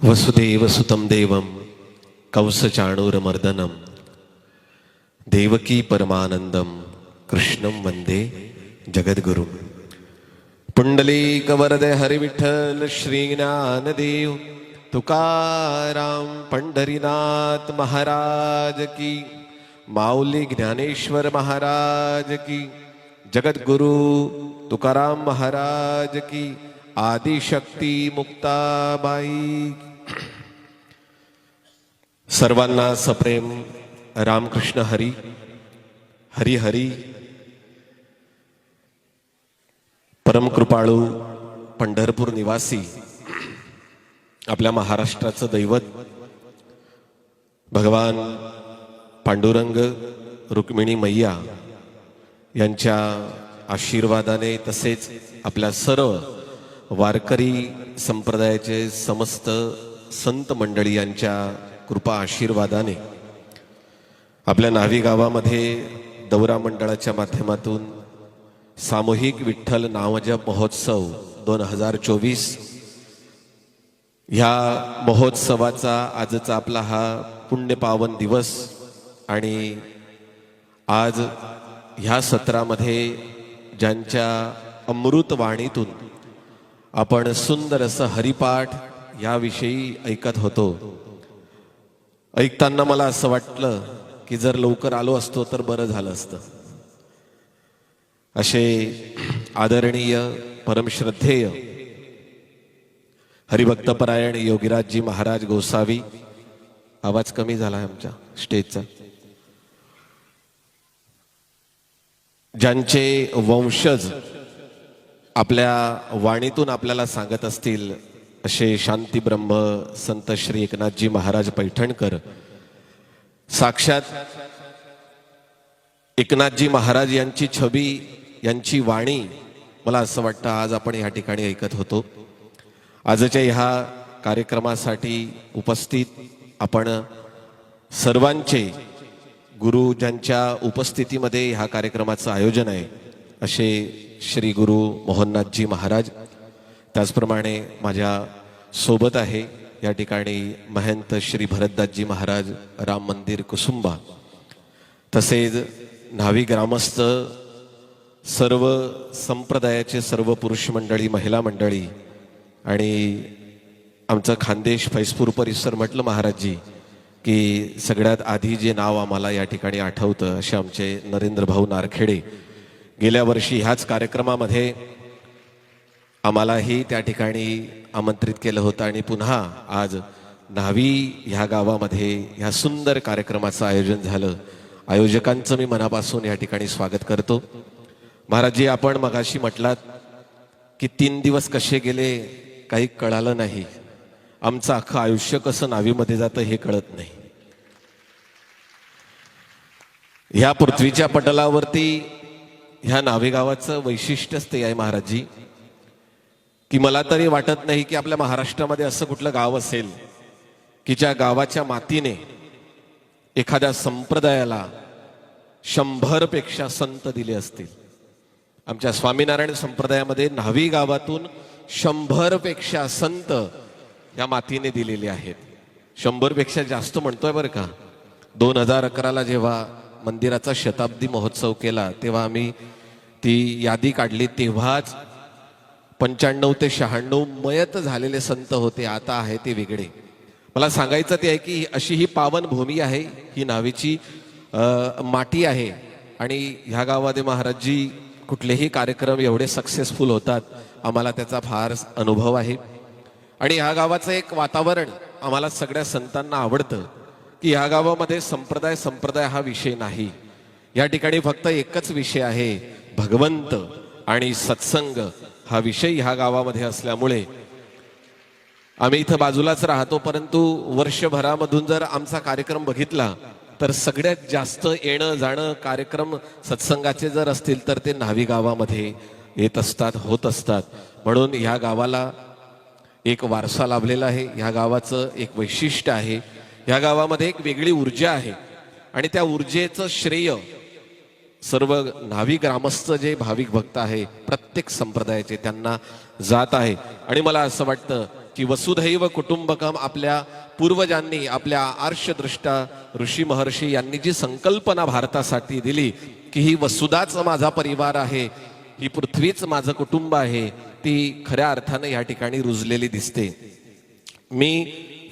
वसुदेवसुतं देवं कंसचाणूरमर्दनं देवकी परमानंदं कृष्णं वंदे जगद्गुरुं। पुंडलीकवरदे हरिविठ्ठल श्रीज्ञानदेव तुकाराम पंढरीनाथ महाराज की, माऊली ज्ञानेश्वर महाराज की, जगद्गुरु तुकाराम महाराज की, आदिशक्ती मुक्ताबाई। सर्वांना सप्रेम रामकृष्ण हरी हरी हरी। परमकृपाळू पंढरपूर निवासी आपल्या महाराष्ट्राचं दैवत भगवान पांडुरंग रुक्मिणी मैया यांच्या आशीर्वादाने तसेच आपल्या सर्व वारकरी संप्रदायाचे समस्त संत मंडळी यांच्या कृपा आशीर्वादाने आपल्या न्हावी गावामध्ये दौरा मंडळाच्या माध्यमातून सामूहिक विठ्ठल नामजप महोत्सव 2024 ह्या महोत्सवाचा आजचा आपला हा पुण्यपावन दिवस आणि आज ह्या सत्रामध्ये ज्यांच्या अमृत वाणीतून आपण सुंदर असं हरिपाठ याविषयी ऐकत होतो। ऐकताना मला असं वाटलं की जर लवकर आलो असतो तर बरं झालं असतं। असे आदरणीय परमश्रद्धेय हरिभक्तपरायण योगीराजजी महाराज गोसावी, आवाज कमी झाला आहे आमच्या स्टेजचा, ज्यांचे वंशज आपल्या वाणीतून आपल्याला सांगत असतील असे शांती ब्रह्म संत श्री एकनाथजी महाराज पैठणकर, साक्षात एकनाथजी महाराज यांची छबी यांची वाणी मला असं वाटतं आज आपण या ठिकाणी ऐकत होतो। आजच्या ह्या कार्यक्रमासाठी उपस्थित आपण सर्वांचे गुरु ज्यांच्या उपस्थितीमध्ये ह्या कार्यक्रमाचं आयोजन आहे असे श्री गुरु मोहननाथजी महाराज, त्याचप्रमाणे माझ्या सोबत आहे या ठिकाणी महंत श्री भरतदासजी महाराज राम मंदिर कुसुंबा, तसेच न्हावी ग्रामस्थ सर्व संप्रदायाचे सर्व पुरुष मंडळी महिला मंडळी आणि आमचं खानदेश फैजपूर परिसर म्हटलं महाराजजी की सगळ्यात आधी जे नाव आम्हाला या ठिकाणी आठवतं असे आमचे नरेंद्र भाऊ नारखेडे, गेल्या वर्षी ह्याच कार्यक्रमामध्ये आम्हालाही त्या ठिकाणी आमंत्रित केलं होतं आणि पुन्हा आज न्हावी ह्या गावामध्ये ह्या सुंदर कार्यक्रमाचं आयोजन झालं। आयोजकांचं मी मनापासून या ठिकाणी स्वागत करतो। महाराजजी, आपण मगाशी म्हटलात की 3 दिवस कसे गेले काही कळालं नाही, आमचं अख्खं आयुष्य कसं न्हावीमध्ये जातं हे कळत नाही। ह्या पृथ्वीच्या पटलावरती ह्या न्हावी गावाचं वैशिष्ट्यच ते आहे महाराजजी की मला तरी वाटत नाही की आपल्या महाराष्ट्रामध्ये असं कुठलं गाव असेल की ज्या गावाच्या मातीने एखाद्या संप्रदायाला 100 पेक्षा संत दिले असतील। आमच्या स्वामीनारायण संप्रदायामध्ये न्हावी गावातून 100 पेक्षा संत या मातीने दिलेले आहेत। 100 पेक्षा जास्त म्हणतोय बरं का। 2011ला जेव्हा मंदिराचा शताब्दी महोत्सव केला तेव्हा आम्ही ती यादी काढली, तेव्हाच 95 ते 96 मयत झालेले संत होते, आता आहे ते वेगळे। मला सांगायचं ते आहे की अशी ही पावन भूमी आहे, ही न्हावीची माटी आहे आणि ह्या गावामध्ये महाराजजी कुठलेही कार्यक्रम एवढे सक्सेसफुल होतात, आम्हाला त्याचा फार अनुभव आहे। आणि ह्या गावाचं एक वातावरण आम्हाला सगळ्या संतांना आवडतं की ह्या गावामध्ये संप्रदाय हा विषय नाही, या ठिकाणी फक्त एकच विषय आहे, भगवंत आणि सत्संग हा विषय ह्या गावामध्ये असल्यामुळे आम्ही इथं बाजूलाच राहतो, परंतु वर्षभरामधून जर आमचा कार्यक्रम बघितला तर सगळ्यात जास्त येणं जाणं कार्यक्रम सत्संगाचे जर असतील तर ते न्हावी गावामध्ये येत असतात, होत असतात। म्हणून ह्या गावाला एक वारसा लाभलेला आहे, ह्या गावाचं एक वैशिष्ट्य आहे, ह्या गावामध्ये एक वेगळी ऊर्जा आहे आणि त्या ऊर्जेचं श्रेय सर्व न्हावी ग्रामस्थ जे भाविक भक्त आहे प्रत्येक संप्रदायाचे त्यांना जात आहे। आणि मला असं वाटतं की वसुधैव कुटुंबकम आपल्या पूर्वजांनी, आपल्या आर्षदृष्टा ऋषी महर्षी यांनी जी संकल्पना भारतासाठी दिली की ही वसुधाच माझा परिवार आहे, ही पृथ्वीच माझं कुटुंब आहे, ती खऱ्या अर्थानं या ठिकाणी रुजलेली दिसते. मी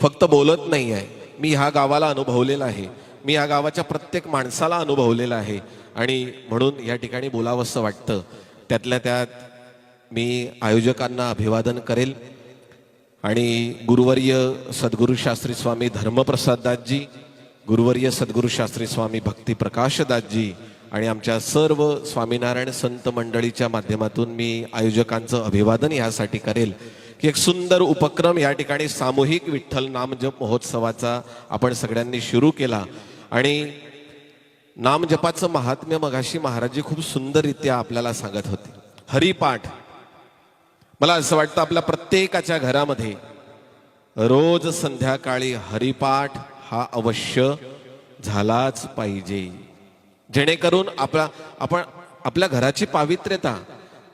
फक्त बोलत नाही आहे, मी ह्या गावाला अनुभवलेला आहे, मी ह्या गावाच्या प्रत्येक माणसाला अनुभवलेला आहे आणि म्हणून या ठिकाणी बोलावंसं वाटतं. त्यातल्या त्यात मी आयोजकांना अभिवादन करेल आणि गुरुवर्य सद्गुरु शास्त्री स्वामी धर्मप्रसाददासजी, गुरुवर्य सद्गुरु शास्त्री स्वामी भक्ती प्रकाशदासजी आणि आमच्या सर्व स्वामीनारायण संत मंडळीच्या माध्यमातून मी आयोजकांचं अभिवादन यासाठी करेल की एक सुंदर उपक्रम या ठिकाणी सामूहिक विठ्ठल नामजप महोत्सवाचा आपण सगळ्यांनी सुरू केला. आणि नामजपाचं महात्म्य मगाशी महाराजजी खूप सुंदररित्या आपल्याला सांगत होते. हरिपाठ, मला असं वाटतं आपल्या प्रत्येकाच्या घरामध्ये रोज संध्याकाळी हरिपाठ हा अवश्य झालाच पाहिजे, जेणेकरून आपण आपल्या घराची पावित्र्यता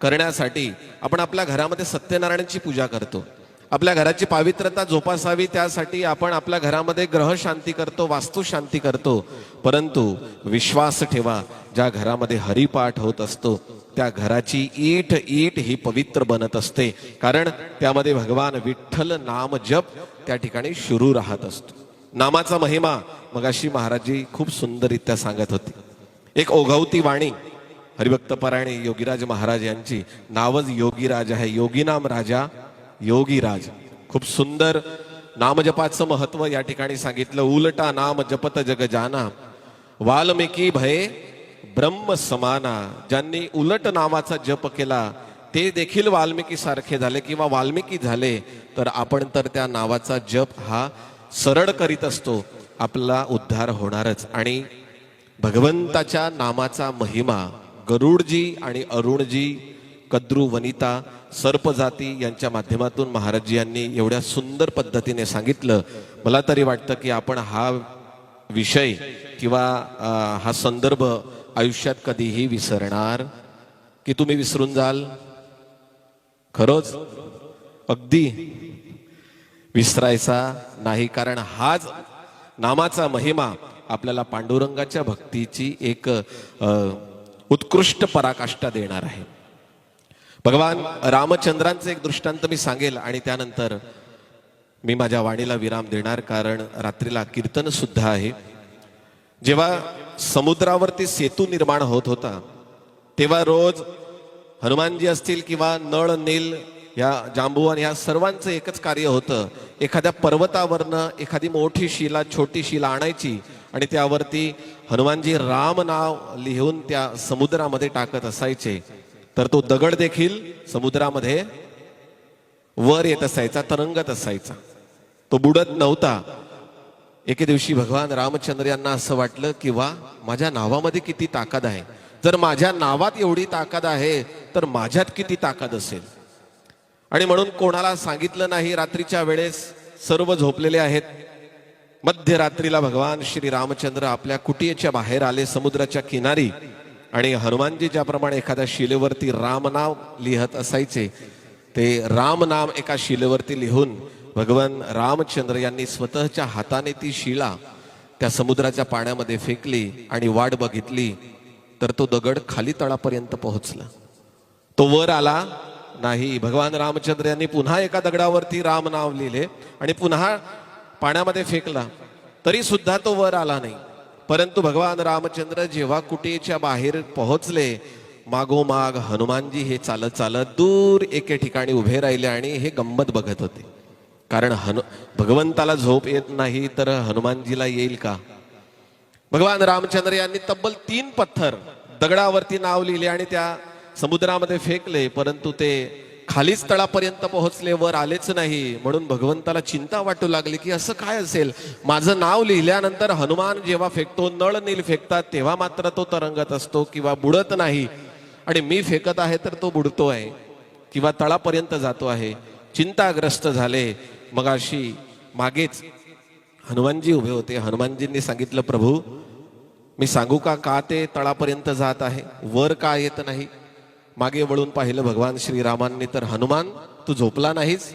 करण्यासाठी आपण आपल्या घरामध्ये सत्यनारायणाची पूजा करतो. आपल्या घराची पावित्र्यता जोपासावी त्यासाठी आपण आपल्या घरामध्ये ग्रह शांती करतो, वास्तू शांती करतो. परंतु विश्वास ठेवा, ज्या घरामध्ये हरिपाठ होत असतो त्या घराची ईट ईट ही पवित्र बनत असते, कारण त्यामध्ये भगवान विठ्ठल नाम जप त्या ठिकाणी सुरू राहत असतो. नामाचा महिमा मगाशी महाराजजी खूप सुंदररित्या सांगत होते. एक ओघवती वाणी हरिभक्त परायणी योगीराज महाराज यांची, नावच योगीराज आहे, योगीनाम राजा योगीराज. खूप सुंदर नामजपाचं महत्व या ठिकाणी सांगितलं. उलटा नाम जपत जग जाना, वाल्मिकी भये ब्रह्म समाना. ज्यांनी उलट नामाचा जप केला ते देखील वाल्मिकी सारखे झाले किंवा वाल्मिकी झाले, तर आपण तर त्या नावाचा जप हा सरळ करीत असतो, आपला उद्धार होणारच. आणि भगवंताच्या नामाचा महिमा गरुडजी आणि अरुणजी, कद्रू, वनिता, सर्पजाती यांच्या माध्यमातून महाराजजी यांनी एवढ्या सुंदर पद्धतीने सांगितलं. मला तरी वाटतं की आपण हा विषय किंवा हा संदर्भ आयुष्यात कधीही विसरणार की तुम्ही विसरून जाल? खरंच अगदी विसरायचा नाही, कारण हाच नामाचा महिमा आपल्याला पांडुरंगाच्या भक्तीची एक उत्कृष्ट पराकाष्ठा देणार आहे. भगवान रामचंद्रांचं एक दृष्टांत मी सांगेल आणि त्यानंतर मी माझ्या वाणीला विराम देणार, कारण रात्रीला कीर्तन सुद्धा आहे. जेव्हा समुद्रावरती सेतू निर्माण होत होता तेव्हा रोज हनुमानजी असतील किंवा नळ, नील, या जांबुवान या सर्वांचं एकच कार्य होतं. एखाद्या पर्वतावरनं एखादी मोठी शिला, छोटी शिला आणायची आणि त्यावरती हनुमानजी राम नाव लिहून त्या समुद्रामध्ये टाकत असायचे, तर तो दगड देखील समुद्रामध्ये वर येत असायचा, तरंगत असायचा, तो बुडत नव्हता. एके दिवशी भगवान रामचंद्र यांना असं वाटलं की वा, माझ्या नावामध्ये किती ताकद आहे, जर माझ्या नावात एवढी ताकद आहे तर माझ्यात किती ताकद असेल. आणि म्हणून कोणाला सांगितलं नाही. रात्रीच्या वेळेस सर्व झोपलेले आहेत. मध्यरात्रीला भगवान श्री रामचंद्र आपल्या कुटीच्या बाहेर आले समुद्राच्या किनारी, आणि हनुमानजी ज्याप्रमाणे एखाद्या शिलेवरती राम नाव लिहत असायचे, ते राम नाम एका शिलेवरती लिहून भगवान रामचंद्र यांनी स्वतःच्या हाताने ती शिला त्या समुद्राच्या पाण्यामध्ये फेकली आणि वाट बघितली, तर तो दगड खाली तळापर्यंत पोहोचला, तो वर आला नाही. भगवान रामचंद्र यांनी पुन्हा एका दगडावरती राम नाव लिहिले आणि पुन्हा पाण्यामध्ये फेकला, तरी सुद्धा तो वर आला नाही. परंतु भगवान रामचंद्र जेव्हा कुटीच्या बाहेर पोहोचले, मागोमाग हनुमानजी हे चालत चालत दूर एके ठिकाणी उभे राहिले आणि हे गंमत बघत होते. कारण भगवंताला झोप येत नाही तर हनुमानजीला येईल का? भगवान रामचंद्र यांनी तब्बल 3 पत्थर दगडावरती नाव लिहिले आणि त्या समुद्रामध्ये फेकले, परंतु ते खालीच तळापर्यंत पोहोचले, वर आलेच नाही. म्हणून भगवंताला चिंता वाटू लागली की असं काय असेल, माझं नाव लिहिल्यानंतर हनुमान जेव्हा फेकतो, नळ नील फेकतात, तेव्हा मात्र तो तरंगत असतो किंवा बुडत नाही, आणि मी फेकत आहे तर तो बुडतो आहे किंवा तळापर्यंत जातो आहे. चिंताग्रस्त झाले. मगाशी मागेच हनुमानजी उभे होते. हनुमानजींनी सांगितलं, प्रभू मी सांगू का ते तळापर्यंत जात आहे, वर का येत नाही? मागे वळून पाहिलं भगवान श्रीरामांनी, तर हनुमान तू झोपला नाहीस?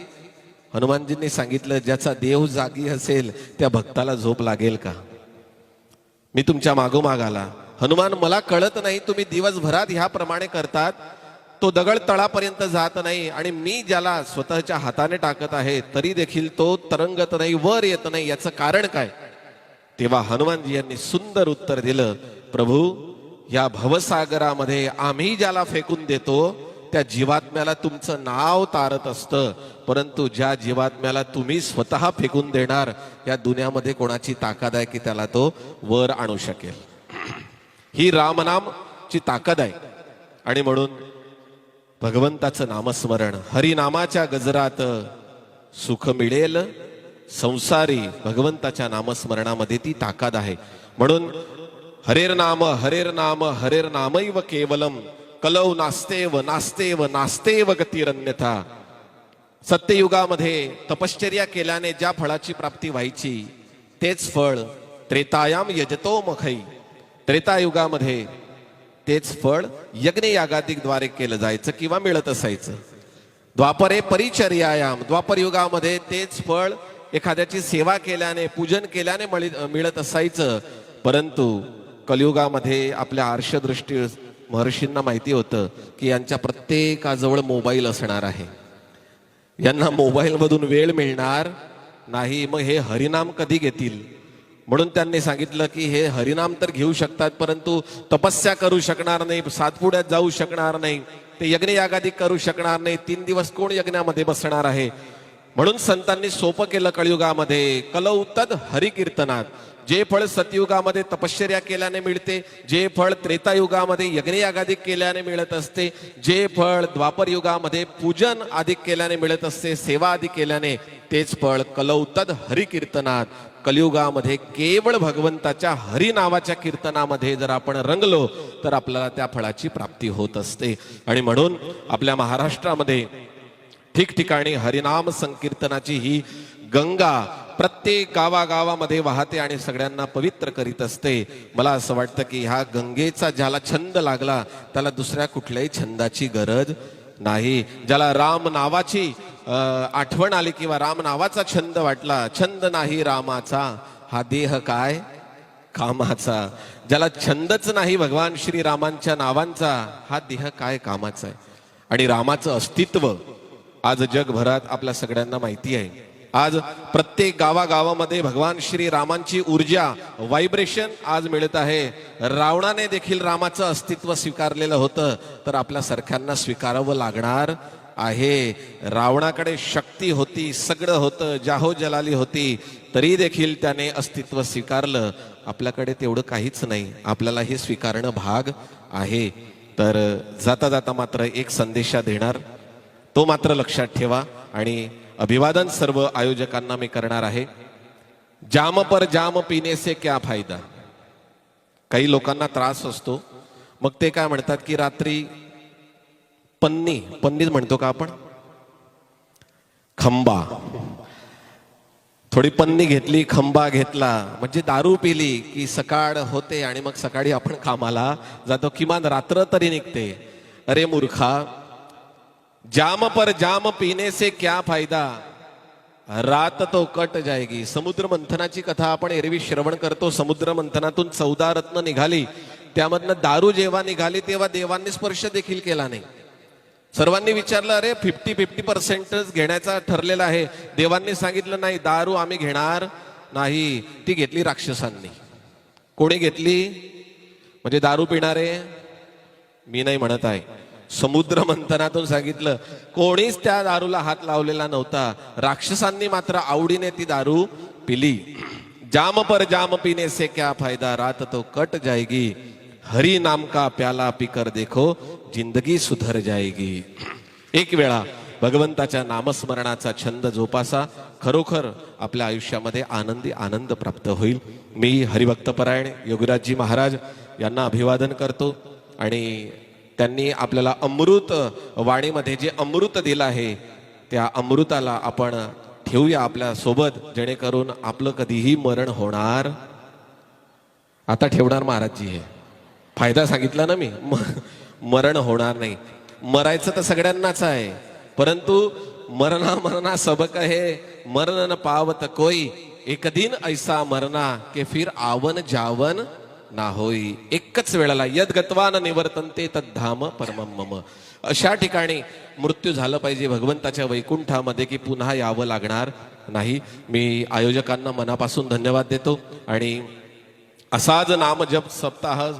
हनुमानजींनी सांगितलं, ज्याचा देव जागी असेल त्या भक्ताला झोप लागेल का? मी तुमच्या मागोमाग आला. हनुमान, मला कळत नाही तुम्ही दिवसभरात ह्याप्रमाणे करतात, तो दगड तळापर्यंत जात नाही आणि मी ज्याला स्वतःच्या हाताने टाकत आहे तरी देखील तो तरंगत नाही, वर येत नाही, याचं कारण काय? तेव्हा हनुमानजी यांनी सुंदर उत्तर दिलं, प्रभू, या भवसागरामध्ये आम्ही ज्याला फेकून देतो त्या जीवात्म्याला तुमचं नाव तारत असतं, परंतु ज्या जीवात्म्याला तुम्ही स्वतः फेकून देणार या दुनियामध्ये कोणाची ताकद आहे की त्याला तो वर आणू शकेल? ही रामनामची ताकद आहे. आणि म्हणून भगवंताचं नामस्मरण, हरिनामाच्या गजरात सुख मिळेल संसारी, भगवंताच्या नामस्मरणामध्ये ती ताकद आहे. म्हणून हरेर नाम हरेर नाम हरेर नामैव केवलम कलौ नास्तेव नास्तेव नास्तेव गतिरन्यथा. सत्ययुगामध्ये तपश्चर्या केल्याने ज्या फळाची प्राप्ती व्हायची तेच फळ त्रेतायाम यजतो मखै, त्रेतायुगामध्ये तेच फळ यज्ञ यागादिकद्वारे केलं जायचं किंवा मिळत असायचं. द्वापरे परिचर्यायाम, द्वापर युगामध्ये तेच फळ एखाद्याची सेवा केल्याने पूजन केल्याने मिळत असायचं. परंतु कलियुगामध्ये आपल्या आर्षदृष्टी महर्षींना माहिती होतं की यांच्या प्रत्येकाजवळ मोबाईल असणार आहे, यांना मोबाईल मधून वेळ मिळणार नाही, मग हे हरिनाम कधी घेतील? म्हणून त्यांनी सांगितलं की हे हरिनाम तर घेऊ शकतात परंतु तपस्या करू शकणार नाही, सातपुड्यात जाऊ शकणार नाही, ते यज्ञ यागादी करू शकणार नाही. 3 दिवस कोण यज्ञामध्ये बसणार आहे? म्हणून संतांनी सोपं केलं कलियुगामध्ये, कलौ तद हरिकीर्तनात. जे फळ सतयुगामध्ये तपश्चर्या केल्याने मिळते, जे फळ त्रेतायुगामध्ये यज्ञयागादिक केल्याने मिळत असते, जे फळ द्वापर युगामध्ये पूजन अधिक केल्याने मिळत असते, सेवा अधिक केल्याने, तेच फळ कलौ तद हरिकीर्तनात. कलियुगामध्ये केवळ भगवंताच्या हरी नावाच्या कीर्तनामध्ये जर आपण रंगलो तर आपल्याला त्या फळाची प्राप्ती होत असते. आणि म्हणून आपल्या महाराष्ट्रामध्ये ठिकठिकाणी हरिनाम संकीर्तनाची ही गंगा प्रत्येक गावागावामध्ये वाहते आणि सगळ्यांना पवित्र करीत असते. मला असं वाटतं की ह्या गंगेचा ज्याला छंद लागला त्याला दुसऱ्या कुठल्याही छंदाची गरज नाही. ज्याला राम नावाची आठवण आली किंवा राम नावाचा छंद वाटला, छंद नाही रामाचा हा देह काय कामाचा. ज्याला छंदच नाही भगवान श्री रामांच्या नावांचा हा देह काय कामाचा आहे. आणि रामाचं अस्तित्व आज जगभरात आपल्या सगळ्यांना माहिती आहे. आज प्रत्येक गावागावामध्ये भगवान श्री रामांची ऊर्जा, व्हायब्रेशन आज मिळत आहे. रावणाने देखील रामाचं अस्तित्व स्वीकारलेलं होतं तर आपल्या सारख्यांना स्वीकारावं लागणार आहे. रावणाकडे शक्ती होती, सगळं होतं, जाहो जलाली होती, तरी देखील त्याने अस्तित्व स्वीकारलं. आपल्याकडे तेवढं काहीच नाही, आपल्याला हे स्वीकारणं भाग आहे. तर जाता जाता मात्र एक संदेशा देणार, तो मात्र लक्षात ठेवा. आणि अभिवादन सर्व आयोजकांना मी करणार आहे. जाम पर जाम पिने से क्या फायदा. काही लोकांना त्रास असतो, मग ते काय म्हणतात की रात्री पन्नीच म्हणतो का आपण, खंबा, थोडी पन्नी घेतली, खंबा घेतला, म्हणजे दारू पिली की सकाळ होते आणि मग सकाळी आपण कामाला जातो, किमान रात्र तरी निघते. अरे मूर्खा, जाम पर जाम पीने से क्या फायदा, रात तो कट जाएगी. समुद्र मंथनाची कथा आपण एरवी श्रवण करतो. समुद्र मंथनातून 14 रत्न निघाली, त्यामधनं दारू जेव्हा निघाली तेव्हा देवांनी स्पर्श देखील केला नाही. सर्वांनी विचारलं, अरे 50% घेण्याचा ठरलेला आहे. देवांनी सांगितलं नाही, दारू आम्ही घेणार नाही. ती घेतली राक्षसांनी. कोणी घेतली? म्हणजे दारू पिणारे, मी नाही म्हणत आहे, समुद्र मंथनातून सांगितलं. कोणीच त्या दारूला हात लावलेला नव्हता, राक्षसांनी मात्र आवडीने ती दारू पिली. जाम पर जाम पीने से क्या फायदा, रात तो कट जाएगी, हरी नाम का प्याला पीकर देखो जिंदगी सुधर जाएगी. एक वेळा भगवंताच्या नामस्मरणाचा छंद जोपासा, खरोखर आपल्या आयुष्यामध्ये आनंद प्राप्त होईल. मी हरिभक्तपरायण योगीराजजी महाराज यांना अभिवादन करतो. आणि त्यांनी आपल्याला अमृत वाणीमध्ये जे अमृत दिलं आहे त्या अमृताला आपण ठेवूया आपल्या सोबत, जेणेकरून आपलं कधीही मरण होणार. आता ठेवणार महाराजजी, हे फायदा सांगितला ना मी, मरण होणार नाही. मरायचं तर सगळ्यांनाच आहे, परंतु मरना मरना सब कहे मरण न पावत कोई, एक दिन ऐसा मरना के फिर आवन जावन ना होई. एकच वेळेला यद गत्वान निवर्तन्ते तद्धाम परमम मम. अशा ठिकाणी मृत्यू झालं पाहिजे भगवंताच्या वैकुंठामध्ये की पुन्हा यावं लागणार नाही. मी आयोजकांना मनापासून धन्यवाद देतो आणि असाच नामजप सप्ताह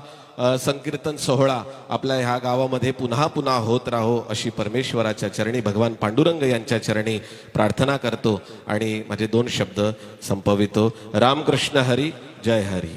संकीर्तन सोहळा आपल्या ह्या गावामध्ये पुन्हा पुन्हा होत राहो अशी परमेश्वराच्या चरणी भगवान पांडुरंग यांच्या चरणी प्रार्थना करतो आणि माझे 2 शब्द संपवितो. रामकृष्ण हरी, जय हरी.